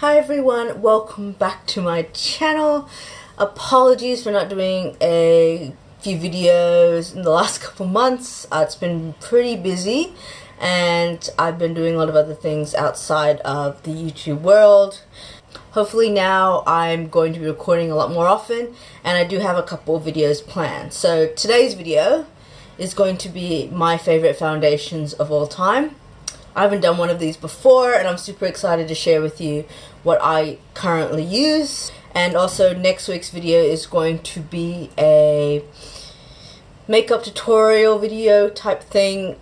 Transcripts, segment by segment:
Hi everyone, welcome back to my channel. Apologies for not doing a few videos in the last couple months. It's been pretty busy and I've been doing a lot of other things outside of the YouTube world. Hopefully now I'm going to be recording a lot more often, and I do have a couple of videos planned. So today's video is going to be my favorite foundations of all time. I haven't done one of these before and I'm super excited to share with you what I currently use. And also next week's video is going to be a makeup tutorial video type thing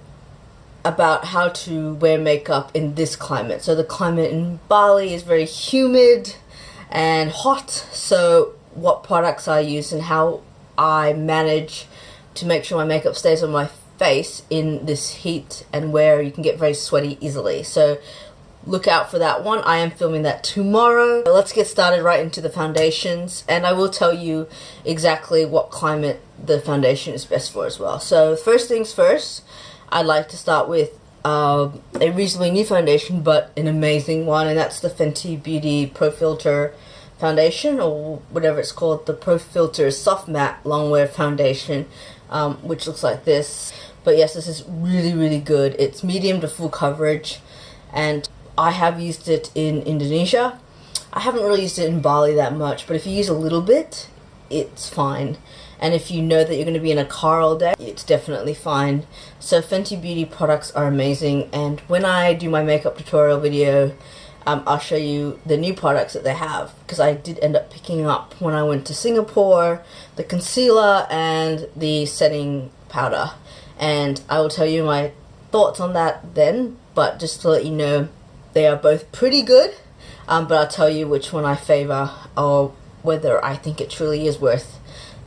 about how to wear makeup in this climate. So the climate in Bali is very humid and hot, so what products I use and how I manage to make sure my makeup stays on my face in this heat and where you can get very sweaty easily. So look out for that one. I am filming that tomorrow. Let's get started right into the foundations, and I will tell you exactly what climate the foundation is best for as well. So first things first, I'd like to start with a reasonably new foundation but an amazing one, and that's the Fenty Beauty Pro Filt'r foundation, or whatever it's called, the Pro Filt'r Soft Matte Longwear foundation, which looks like this. But yes, this is really good. It's medium to full coverage, and I have used it in Indonesia. I haven't really used it in Bali that much, but if you use a little bit, it's fine. And if you know that you're going to be in a car all day, it's definitely fine. So Fenty Beauty products are amazing, and when I do my makeup tutorial video, I'll show you the new products that they have, because I did end up picking up, when I went to Singapore, the concealer and the setting powder. And I will tell you my thoughts on that then, but just to let you know, they are both pretty good, but I'll tell you which one I favor, or whether I think it truly is worth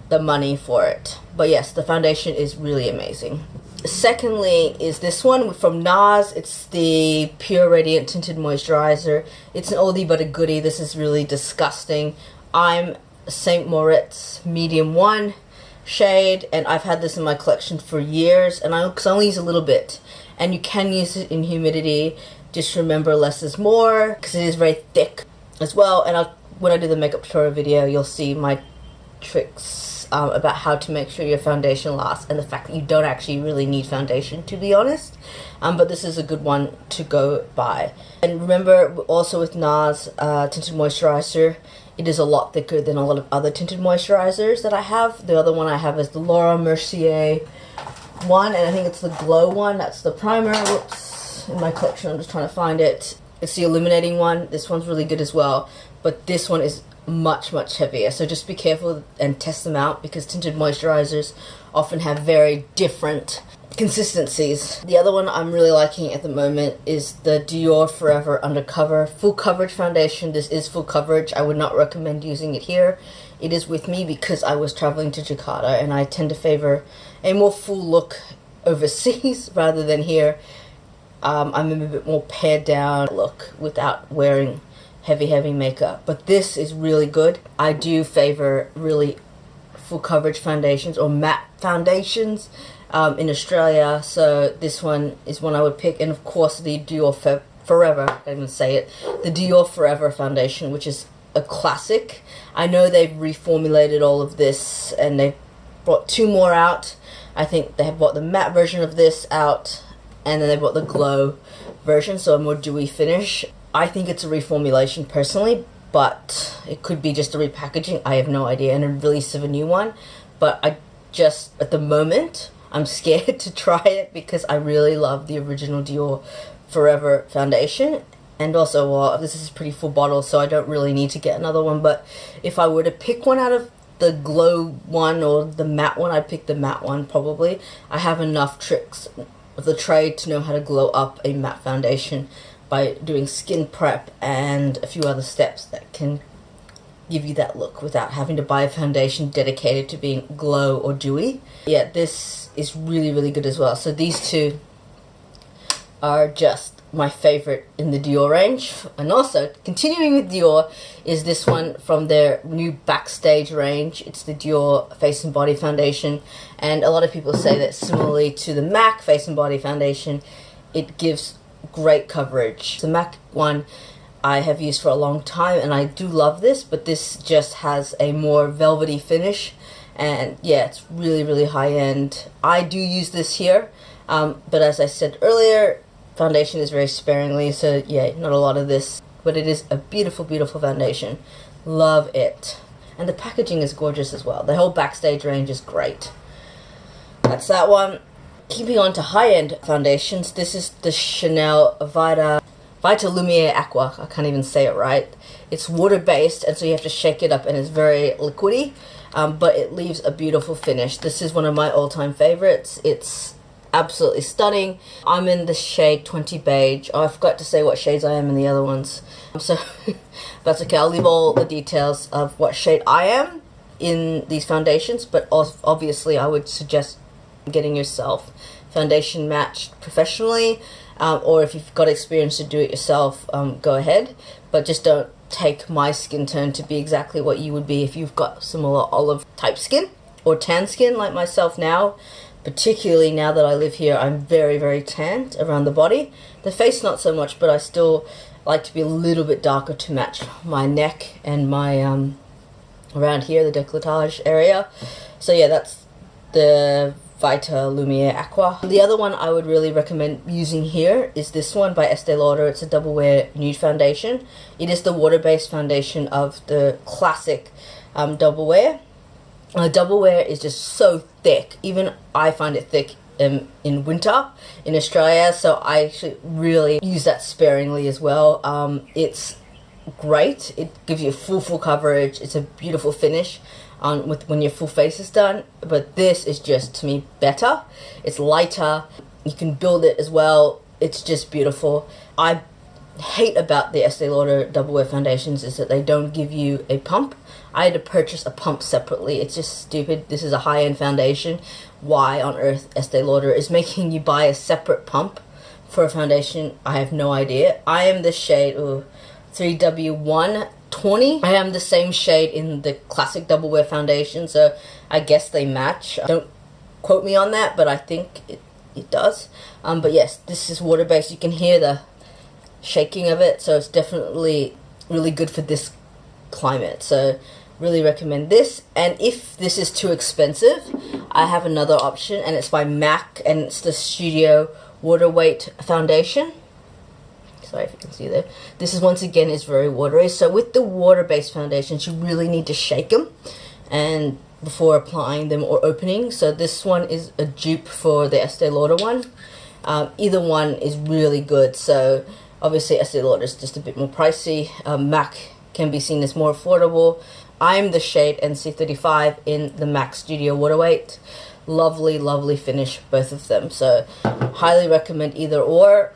the money for it. But yes, the foundation is really amazing. Secondly is this one from Nars. It's the Pure Radiant Tinted Moisturizer. It's an oldie but a goodie. This is really disgusting. I'm St. Moritz medium 1 shade, and I've had this in my collection for years, and I only use a little bit, and you can use it in humidity. Just remember, less is more, because it is very thick as well. And when I do the makeup tutorial video, you'll see my tricks about how to make sure your foundation lasts, and the fact that you don't actually really need foundation, to be honest. But this is a good one to go by. And remember, also with Nars Tinted Moisturizer, it is a lot thicker than a lot of other tinted moisturizers that I have. The other one I have is the Laura Mercier one, and I think it's the Glow one. That's the primer. Whoops, in my collection, I'm just trying to find it. It's the illuminating one. This one's really good as well, but this one is much heavier, so just be careful and test them out, because tinted moisturizers often have very different consistencies. The other one I'm really liking at the moment is the Dior Forever Undercover full coverage foundation. This is full coverage. I would not recommend using it here. It is with me because I was traveling to Jakarta, and I tend to favor a more full look overseas rather than here. I'm a bit more pared down look without wearing heavy makeup, but this is really good. I do favor really full coverage foundations or matte foundations in Australia, so this one is one I would pick. And of course the Dior Forever, I can't even say it, the Dior Forever foundation, which is a classic. I know they've reformulated all of this and they've brought 2 more out. I think they have brought the matte version of this out, and then they brought the glow version, so a more dewy finish. I think it's a reformulation personally, but it could be just a repackaging. I have no idea, and a release of a new one. But I just, at the moment, I'm scared to try it because I really love the original Dior Forever foundation. And also, well, this is a pretty full bottle, so I don't really need to get another one. But if I were to pick one out of the glow one or the matte one, I'd pick the matte one probably. I have enough tricks of the trade to know how to glow up a matte foundation by doing skin prep and a few other steps that can give you that look without having to buy a foundation dedicated to being glow or dewy. Yeah, this is really good as well. So these two are just my favorite in the Dior range. And also, continuing with Dior, is this one from their new Backstage range. It's the Dior Face and Body Foundation, and a lot of people say that similarly to the MAC Face and Body Foundation, it gives great coverage. The MAC one I have used for a long time, and I do love this, but this just has a more velvety finish, and yeah, it's really, really high end. I do use this here, but as I said earlier, foundation is very sparingly, so yeah, not a lot of this, but it is a beautiful, beautiful foundation. Love it. And the packaging is gorgeous as well. The whole Backstage range is great. That's that one. Keeping on to high-end foundations, this is the Chanel Vitalumiere Aqua. I can't even say it right. It's water-based, and so you have to shake it up, and it's very liquidy, but it leaves a beautiful finish. This is one of my all-time favorites. It's absolutely stunning. I'm in the shade 20 Beige. Oh, I forgot to say what shades I am in the other ones. So that's okay. I'll leave all the details of what shade I am in these foundations, but obviously I would suggest getting yourself foundation matched professionally, or if you've got experience to do it yourself, go ahead, but just don't take my skin tone to be exactly what you would be if you've got similar olive type skin or tan skin like myself now. Particularly now that I live here, I'm very, very tanned around the body. The face not so much, but I still like to be a little bit darker to match my neck and my around here, the décolletage area. So yeah, that's the Vitalumiere Aqua. The other one I would really recommend using here is this one by Estee Lauder. It's a Double Wear Nude foundation. It is the water-based foundation of the classic Double Wear. Double Wear is just so thick. Even I find it thick in winter in Australia, so I actually really use that sparingly as well. It's great. It gives you full coverage. It's a beautiful finish when your full face is done, but this is just, to me, better. It's lighter. You can build it as well. It's just beautiful. I hate about the Estee Lauder Double Wear foundations is that they don't give you a pump. I had to purchase a pump separately. It's just stupid. This is a high-end foundation. Why on earth Estee Lauder is making you buy a separate pump for a foundation, I have no idea. I am the shade 3W1 Tawny. I am the same shade in the classic Double Wear foundation, so I guess they match. Don't quote me on that, but I think it does. But yes, this is water-based. You can hear the shaking of it, so it's definitely really good for this climate. So really recommend this. And if this is too expensive, I have another option, and it's by MAC, and it's the Studio Water Weight Foundation. Sorry if you can see there. This is, once again, is very watery. So with the water-based foundations, you really need to shake them and before applying them or opening. So this one is a dupe for the Estee Lauder one. Either one is really good. So obviously Estee Lauder is just a bit more pricey. MAC can be seen as more affordable. I'm the shade NC35 in the MAC Studio Water Weight. Lovely, lovely finish, both of them. So highly recommend either or.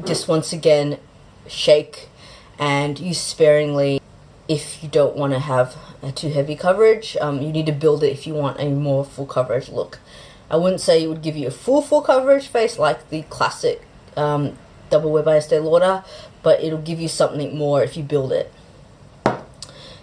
Just once again, shake and use sparingly if you don't want to have a too heavy coverage. You need to build it if you want a more full coverage look. I wouldn't say it would give you a full coverage face like the classic Double Wear by Estee Lauder, but it'll give you something more if you build it.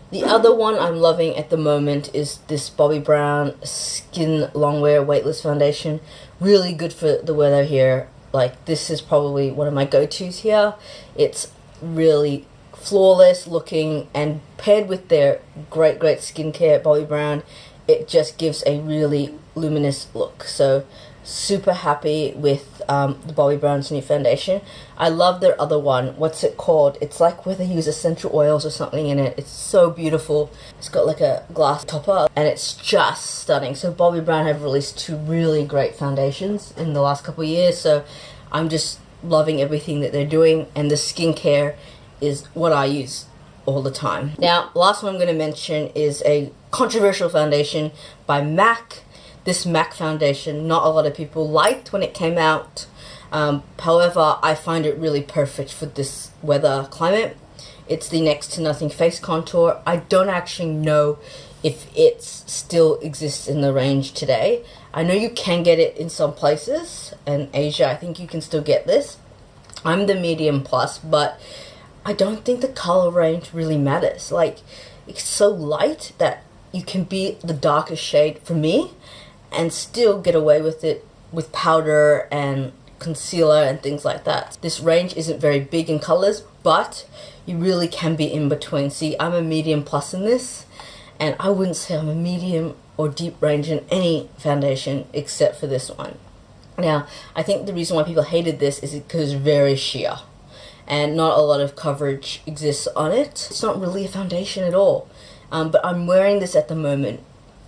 The other one I'm loving at the moment is this Bobbi Brown Skin Longwear Weightless Foundation. Really good for the weather here. Like, this is probably one of my go-tos here. It's really flawless looking, and paired with their great skincare at Bobbi Brown, it just gives a really luminous look. So super happy with the Bobbi Brown's new foundation. I love their other one. What's it called? It's like where they use essential oils or something in it. It's so beautiful. It's got like a glass topper, and it's just stunning. So Bobbi Brown have released two really great foundations in the last couple of years, so I'm just loving everything that they're doing, and the skincare is what I use all the time. Now, last one I'm going to mention is a controversial foundation by MAC. This MAC foundation, not a lot of people liked when it came out. However, I find it really perfect for this weather climate. It's the Next to Nothing Face Contour. I don't actually know if it still exists in the range today. I know you can get it in some places. In Asia, I think you can still get this. I'm the medium plus, but I don't think the color range really matters. Like, it's so light that you can be the darkest shade for me and still get away with it with powder and concealer and things like that. This range isn't very big in colors, but you really can be in between. See, I'm a medium plus in this, and I wouldn't say I'm a medium or deep range in any foundation except for this one. Now, I think the reason why people hated this is because it's very sheer and not a lot of coverage exists on it. It's not really a foundation at all. But I'm wearing this at the moment,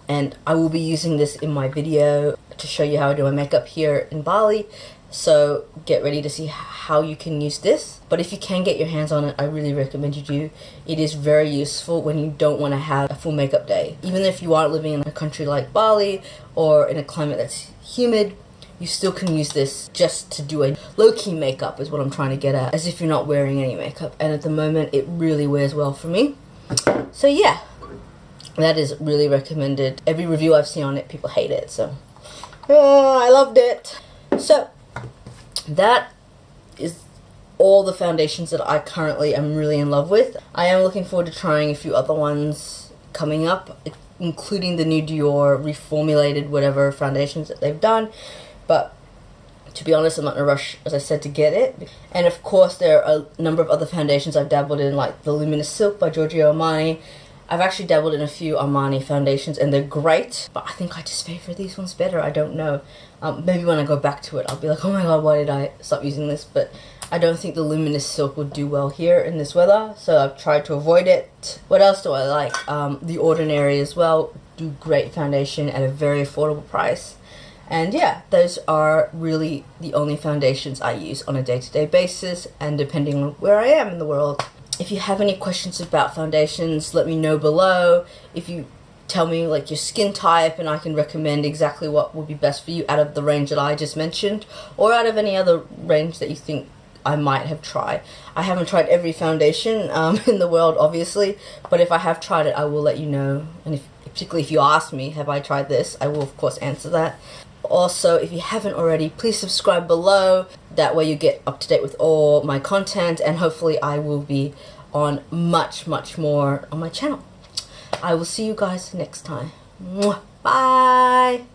and I will be using this in my video to show you how I do my makeup here in Bali. So get ready to see how you can use this. But if you can get your hands on it, I really recommend you do. It is very useful when you don't want to have a full makeup day. Even if you are living in a country like Bali or in a climate that's humid, you still can use this just to do a low-key makeup is what I'm trying to get at, as if you're not wearing any makeup. And at the moment, it really wears well for me. So yeah, that is really recommended. Every review I've seen on it, people hate it, so I loved it. So that is all the foundations that I currently am really in love with. I am looking forward to trying a few other ones coming up, including the new Dior reformulated whatever foundations that they've done. But to be honest, I'm not in a rush, as I said, to get it. And of course, there are a number of other foundations I've dabbled in, like the Luminous Silk by Giorgio Armani. I've actually dabbled in a few Armani foundations, and they're great. But I think I just favor these ones better. I don't know. Maybe when I go back to it, I'll be like, oh my god, why did I stop using this? But I don't think the Luminous Silk would do well here in this weather, so I've tried to avoid it. What else do I like? The Ordinary as well. Do great foundation at a very affordable price. And yeah, those are really the only foundations I use on a day-to-day basis, and depending on where I am in the world. If you have any questions about foundations, let me know below. If you tell me like your skin type, and I can recommend exactly what would be best for you out of the range that I just mentioned, or out of any other range that you think I might have tried. I haven't tried every foundation in the world, obviously, but if I have tried it, I will let you know. And particularly if you ask me, have I tried this, I will of course answer that. Also, if you haven't already, please subscribe below. That way you get up to date with all my content, and hopefully I will be on much more on my channel. I will see you guys next time. Bye!